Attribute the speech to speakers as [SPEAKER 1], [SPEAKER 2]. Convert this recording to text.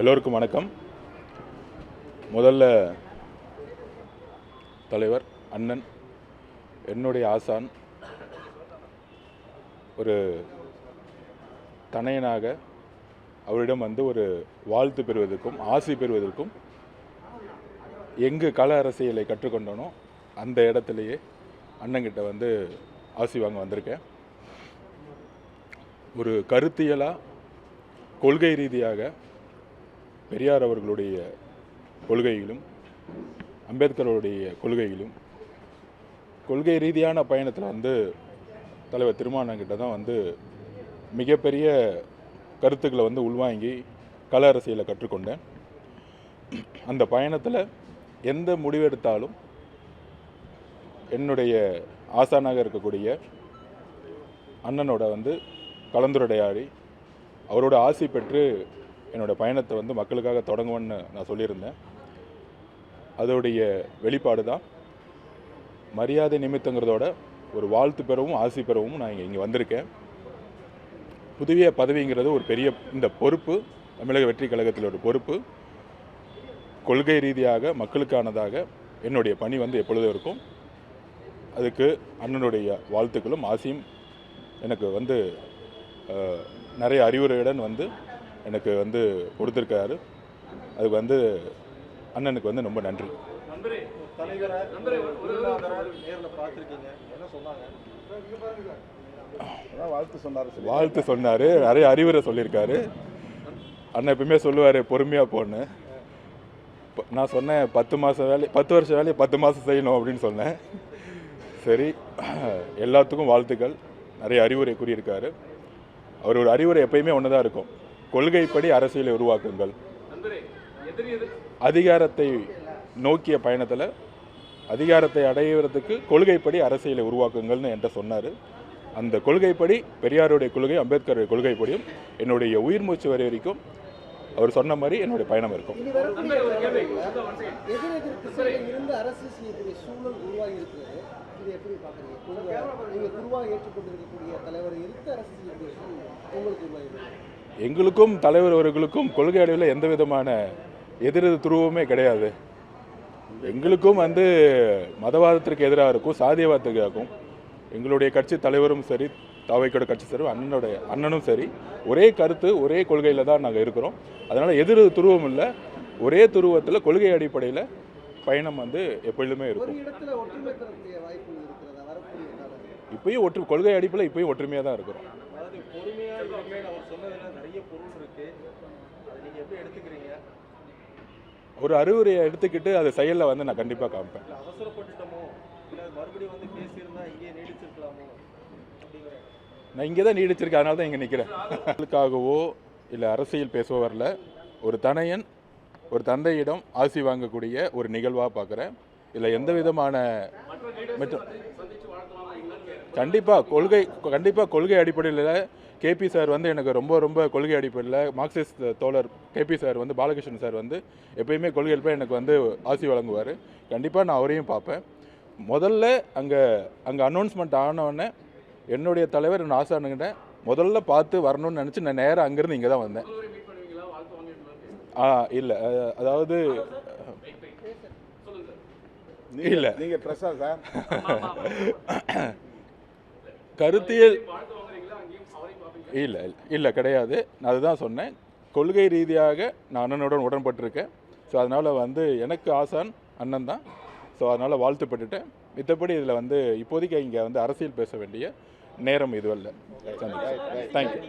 [SPEAKER 1] எல்லோருக்கும் வணக்கம். முதல்ல தலைவர் அண்ணன் என்னுடைய ஆசான், ஒரு தனையனாக அவரிடம் வந்து ஒரு வாழ்த்து பெறுவதற்கும் ஆசி பெறுவதற்கும் எங்கு கள அரசியலை கற்றுக்கொண்டனோ அந்த இடத்துலையே அண்ணங்கிட்ட வந்து ஆசி வாங்க வந்திருக்கேன். ஒரு கருத்தியலாக கொள்கை ரீதியாக பெரியார் அவர்களுடைய கொள்கையிலும் அம்பேத்கருடைய கொள்கையிலும் கொள்கை ரீதியான பயணத்தில் வந்து தலைவர் திருமாவளவன்கிட்ட தான் வந்து மிகப்பெரிய கருத்துக்களை வந்து உள்வாங்கி கள அரசியலை கற்றுக்கொண்டேன். அந்த பயணத்தில் எந்த முடிவெடுத்தாலும் என்னுடைய ஆசானாக இருக்கக்கூடிய அண்ணனோட வந்து கலந்துரையாடி அவரோட ஆசி பெற்று என்னோடய பயணத்தை வந்து மக்களுக்காக தொடங்குவேன்னு நான் சொல்லியிருந்தேன். அதோடைய வெளிப்பாடு தான் மரியாதை நிமித்தங்கிறதோட ஒரு வாழ்த்து பெறவும் ஆசி பெறவும் நான் இங்கே வந்திருக்கேன். புதிய பதவிங்கிறது ஒரு பெரிய இந்த பொறுப்பு, தமிழக வெற்றி கழகத்தில் ஒரு பொறுப்பு, கொள்கை ரீதியாக மக்களுக்கானதாக என்னுடைய பணி வந்து எப்பொழுதும் இருக்கும். அதுக்கு அண்ணனுடைய வாழ்த்துக்களும் ஆசியும் எனக்கு வந்து நிறைய அறிவுரையுடன் வந்து எனக்கு வந்து கொடுத்துருக்காரு. அதுக்கு வந்து அண்ணனுக்கு வந்து ரொம்ப நன்றி. வாழ்த்து சொன்னார், நிறைய அறிவுரை சொல்லியிருக்காரு. அண்ணன் எப்பவுமே சொல்லுவார் பொறுமையாக போன்னு. நான் சொன்னேன் 10 மாதம் வேலை 10 வருஷம் வேலையை 10 மாதம் செய்யணும் அப்படின்னு சொன்னேன். சரி, எல்லாத்துக்கும் வாழ்த்துக்கள். நிறைய அறிவுரை கூறியிருக்காரு. அவரோட அறிவுரை எப்பயுமே ஒன்று தான் இருக்கும், கொள்கைப்படி அரசியலை உருவாக்குங்கள். அதிகாரத்தை நோக்கிய பயணத்தில் அதிகாரத்தை அடைவதற்கு கொள்கைப்படி அரசியலை உருவாக்குங்கள்னு என்கிட்ட சொன்னார். அந்த கொள்கைப்படி பெரியாருடைய கொள்கை அம்பேத்கருடைய கொள்கைப்படியும் என்னுடைய உயிர் மூச்சு வரை வரைக்கும் அவர் சொன்ன மாதிரி என்னுடைய பயணம் இருக்கும். எங்களுக்கும் தலைவர் அவர்களுக்கும் கொள்கை அளவில் எந்த விதமான எதிர் துருவமே கிடையாது. எங்களுக்கும் வந்து மதவாதத்திற்கு எதிராக இருக்கும், சாதியவாதத்துக்கு ஆகும். எங்களுடைய கட்சி தலைவரும் சரி, தாவைக்கோட கட்சி சரி, அண்ணனும் சரி, ஒரே கருத்து ஒரே கொள்கையில் தான் நாங்கள் இருக்கிறோம். அதனால் எதிர் துருவம் இல்லை, ஒரே துருவத்தில் கொள்கை அடிப்படையில் பயணம் வந்து எப்பொழுதுமே இருக்கும். இப்பயும் கொள்கை அடிப்படையில் இப்பயும் ஒற்றுமையாக தான் இருக்கிறோம். ஒரு அறிவுரையை எடுத்துக்கிட்டு அதை செயலில் வந்து நான் கண்டிப்பாக காமிப்பேன். நான் இங்கே தான் நீடிச்சிருக்கேன், அதனால தான் இங்கே நிற்கிறேன். அதுக்காகவோ இல்லை அரசியல் பேசவோ வரல. ஒரு தனையன் ஒரு தந்தையிடம் ஆசி வாங்கக்கூடிய ஒரு நிகழ்வாக பார்க்குறேன். இதில் எந்த விதமான கண்டிப்பாக கொள்கை அடிப்படையில் கேபி சார் வந்து எனக்கு ரொம்ப கொள்கை அடிப்படையில் மார்க்சிஸ்ட் தோழர் கேபி சார் வந்து பாலகிருஷ்ணன் சார் வந்து எப்பயுமே கொள்கை அடிப்படையில் எனக்கு வந்து ஆசி வழங்குவார். கண்டிப்பாக நான் அவரையும் பார்ப்பேன். முதல்ல அங்கே அனௌன்ஸ்மெண்ட் ஆனவுடனே என்னுடைய தலைவர் என் ஆசானுங்கிட்ட முதல்ல பார்த்து வரணும்னு நினச்சி நான் நேராக அங்கேருந்து இங்கே தான் வந்தேன். இல்லை, அதாவது இல்லை, நீங்கள் பிரசாத் சார் கருத்தியல் இல்லை கிடையாது. நான் அதுதான் சொன்னேன், கொள்கை ரீதியாக நான் அண்ணனுடன் உடன்பட்டிருக்கேன். ஸோ அதனால் வந்து எனக்கு ஆசான் அண்ணன் தான். ஸோ அதனால் வாழ்த்துப்பட்டுட்டேன். மித்தபடி இதில் வந்து இப்போதைக்கு இங்கே வந்து அரசியல் பேச வேண்டிய நேரம் இதுவல்ல. தேங்க்யூ.